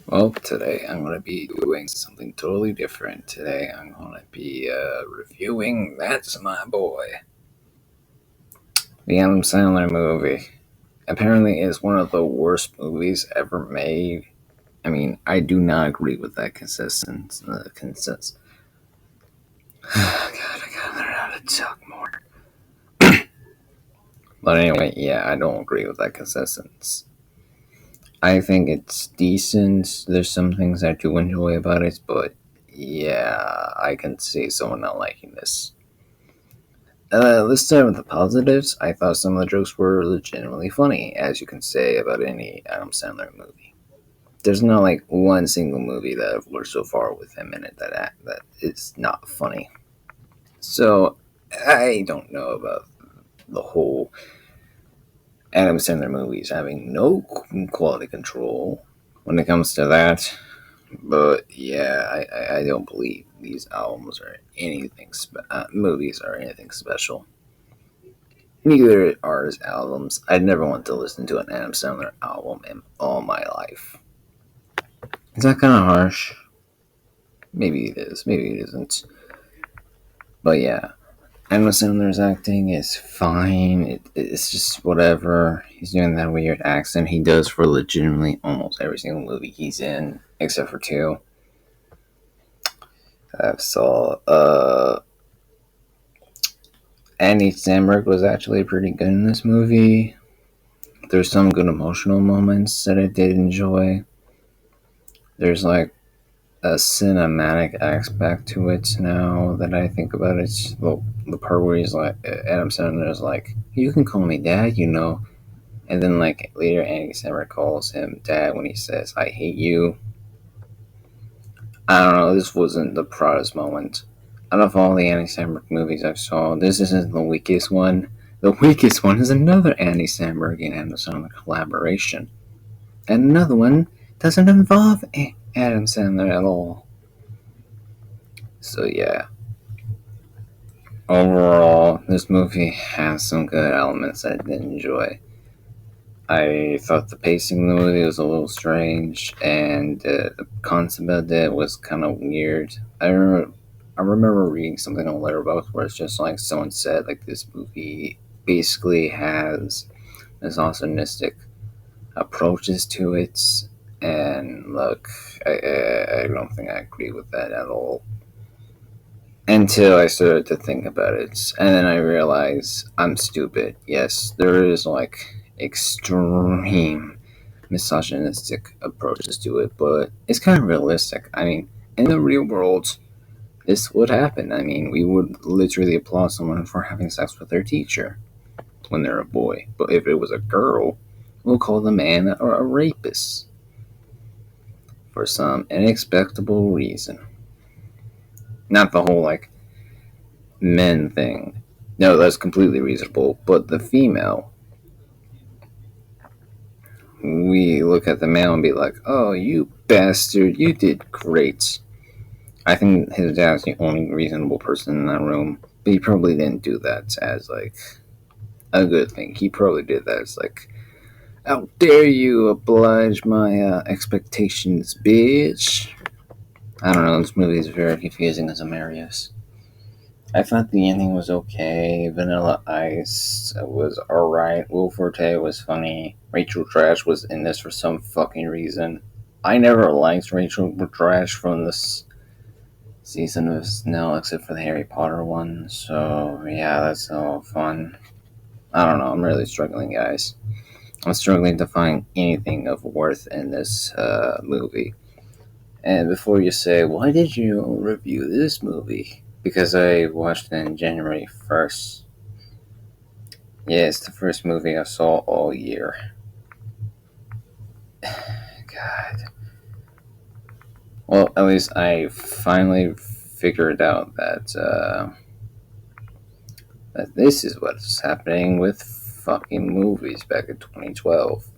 Well, today I'm going to be doing something totally different. Today I'm going to be reviewing That's My Boy, the Adam Sandler movie. Apparently, it's one of the worst movies ever made. I mean, I do not agree with that consistency. God, I gotta learn how to talk more. But anyway, yeah, I don't agree with that consistency. I think it's decent. There's some things I do enjoy about it, but yeah, I can see someone not liking this. Let's start with the positives. I thought some of the jokes were legitimately funny, as you can say about any Adam Sandler movie. There's not like one single movie that I've watched so far with him in it that is not funny. So I don't know about the whole Adam Sandler movies having no quality control when it comes to that. But yeah, I don't believe these albums or movies are anything special. Neither are his albums. I'd never want to listen to an Adam Sandler album in all my life. Is that kind of harsh? Maybe it is. Maybe it isn't. But yeah, Adam Sandler's acting is fine. It's just whatever. He's doing that weird accent he does for legitimately almost every single movie he's in, except for two. I saw Andy Samberg was actually pretty good in this movie. There's some good emotional moments that I did enjoy. There's like a cinematic aspect to it now that I think about it. The part where he's like, Adam Sandler is like, "You can call me Dad," and then like later Andy Samberg calls him Dad when he says, "I hate you." I don't know. This wasn't the proudest moment. Out of all the Andy Samberg movies I've saw, this isn't the weakest one. The weakest one is another Andy Samberg and Adam Sandler collaboration, and another one doesn't involve Adam Sandler at all. So yeah, overall, this movie has some good elements I did enjoy. I thought the pacing of the movie was a little strange, and the concept of it was kind of weird. I remember reading something on Letterboxd where it's just like someone said, like this movie basically has misogynistic approaches to it, and look, I don't think I agree with that at all. Until I started to think about it, and then I realized I'm stupid. Yes, there is like extreme misogynistic approaches to it, but it's kind of realistic. I mean, in the real world, this would happen. I mean, we would literally applaud someone for having sex with their teacher when they're a boy, but if it was a girl, we'll call the man a rapist for some inexplicable reason. Not the whole like men thing. No, that's completely reasonable. But the female, we look at the male and be like, "Oh, you bastard, you did great." I think his dad's the only reasonable person in that room, but he probably didn't do that as like a good thing. He probably did that as like, "How dare you oblige my expectations, bitch." I don't know. This movie is very confusing as a Marius. I thought the ending was okay. Vanilla Ice was alright. Will Forte was funny. Rachel Trash was in this for some fucking reason. I never liked Rachel Trash from this season of SNL except for the Harry Potter one. So, yeah, that's all fun. I don't know. I'm really struggling, guys. I'm struggling to find anything of worth in this movie. And before you say, why did you review this movie? Because I watched it on January 1st. Yeah, it's the first movie I saw all year. God. Well, at least I finally figured out that this is what's happening with fucking movies back in 2012.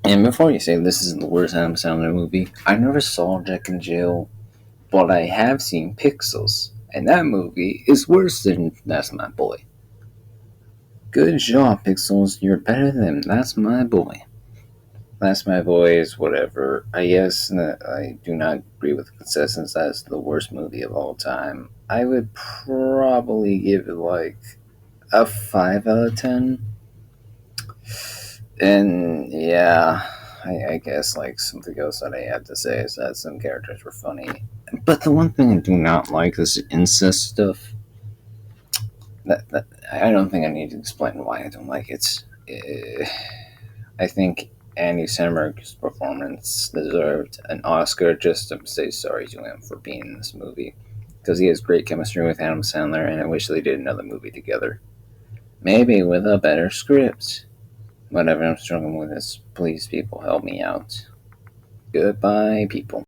And before you say this is the worst Adam Sandler movie, I never saw Jack and Jill, but I have seen Pixels, and that movie is worse than That's My Boy. Good job, Pixels. You're better than That's My Boy. That's My Boys, whatever. I guess that I do not agree with the consensus that's the worst movie of all time. I would probably give it like a 5 out of 10. And yeah, I guess like something else that I had to say is that some characters were funny. But the one thing I do not like is incest stuff. That I don't think I need to explain why I don't like it. I think Andy Samberg's performance deserved an Oscar just to say sorry to him for being in this movie. Because he has great chemistry with Adam Sandler, and I wish they did another movie together. Maybe with a better script. Whatever I'm struggling with is, please, people, help me out. Goodbye, people.